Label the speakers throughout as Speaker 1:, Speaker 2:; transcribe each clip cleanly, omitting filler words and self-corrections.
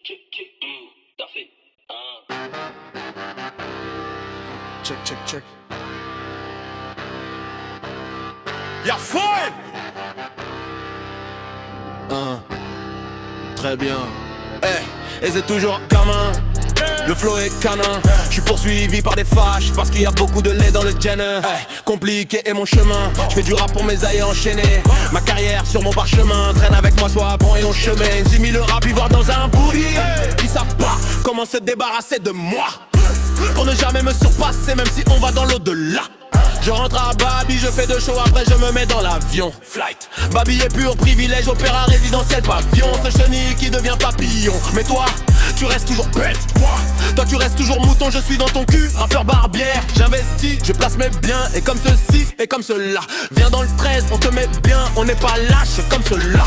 Speaker 1: T'as fait.
Speaker 2: Check, check, check. Y'a folle. Très bien. Et c'est toujours gamin. Le flow est canin. Je suis poursuivi par des fâches parce qu'il y a beaucoup de lait dans le Jenner. Compliqué est mon chemin. Je fais du rap pour mes aïeux enchaînés. Ma carrière sur mon parchemin. Traîne avec moi soit bon et long chemin. J'ai mis le rap voir dans un bourrier. Ils savent pas comment se débarrasser de moi, pour ne jamais me surpasser même si on va dans l'au-delà. Je rentre à Babi, je fais 2 shows, après je me mets dans l'avion. Flight, Babi est pur privilège, opéra résidentiel pavillon. Ce chenille qui devient papillon. Mais toi, tu restes toujours bête. Toi tu restes toujours mouton, je suis dans ton cul. Rappeur barbière, j'investis, je place mes biens. Et comme ceci, et comme cela. Viens dans le 13, on te met bien. On n'est pas lâche comme cela.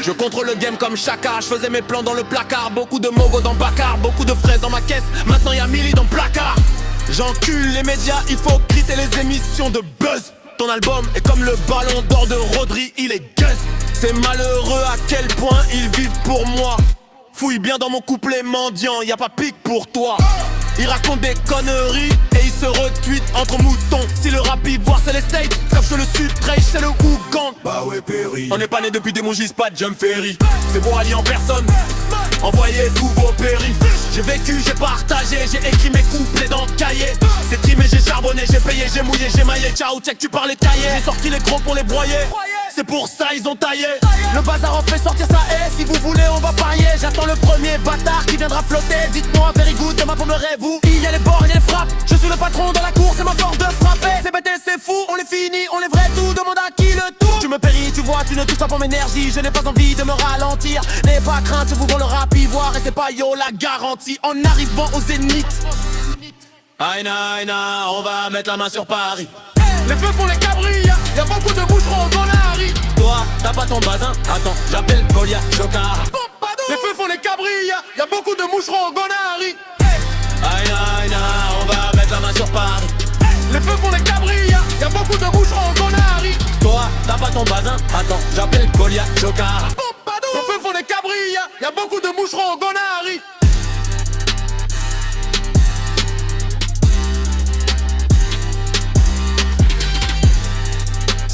Speaker 2: Je contrôle le game comme Chaka. Je faisais mes plans dans le placard. Beaucoup de mogo dans Bakar, beaucoup de fraises dans ma caisse. Maintenant y'a Milly dans le placard. J'encule les médias hypocrites et les émissions de buzz. Ton album est comme le ballon d'or de Rodri, il est guzz. C'est malheureux à quel point ils vivent pour moi. Fouille bien dans mon couplet mendiant, y a pas pique pour toi. Ils racontent des conneries et ils se retweetent entre moutons. Si le rap ivoire c'est les States, comme je le Sud-Trade c'est le Ougan.
Speaker 3: Bah ouais Perry.
Speaker 2: On n'est pas né depuis des Mongis, pas de Jump Ferry. C'est beau allier en personne, envoyez tous vos périls. J'ai vécu, j'ai partagé, j'ai écrit mes couplets dans le cahier. C'est trimé, j'ai charbonné, j'ai payé, j'ai mouillé, j'ai maillé. Ciao, check, tu parlais taillé. J'ai sorti les gros pour les broyer. C'est pour ça ils ont taillé. Le bazar en fait sortir ça et si vous voulez on va parier. J'attends le premier bâtard qui viendra flotter. Dites-moi very good, demain vous me vous. Il y a les bords, il y a les frappes. Je suis le patron dans la cour, c'est ma force de frapper. C'est bête et c'est fou, on les finit, on les vrai tout. Demande à qui le tour. Tu me péris, tu vois, tu ne touches pas pour mon énergie. Je n'ai pas envie de me ralentir. N'aie pas crainte, je vous vends le rap ivoire. Et c'est pas yo la garantie en arrivant au zénith. Aïna, aïna, on va mettre la main sur Paris.
Speaker 4: Les feux font les cabrilles, y'a beaucoup de boucherons dans la rue.
Speaker 2: Toi, t'as pas ton bazin, attends, j'appelle Golia Jokar.
Speaker 4: Les feux font les cabrilles, y'a beaucoup de moucherons au Gonari.
Speaker 2: Aïna, aïna, on va mettre la main sur Paris.
Speaker 4: Les feux font les cabrilles, y'a beaucoup de moucherons au Gonari.
Speaker 2: Toi, t'as pas ton bazin, attends, j'appelle Golia Jokar.
Speaker 4: Les feux font les cabrilles, y'a beaucoup de moucherons au Gonari.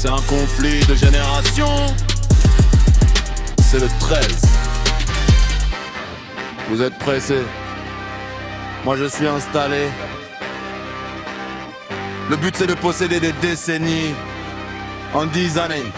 Speaker 2: C'est un conflit de génération. C'est le 13. Vous êtes pressés. Moi je suis installé. Le but c'est de posséder des décennies en 10 années.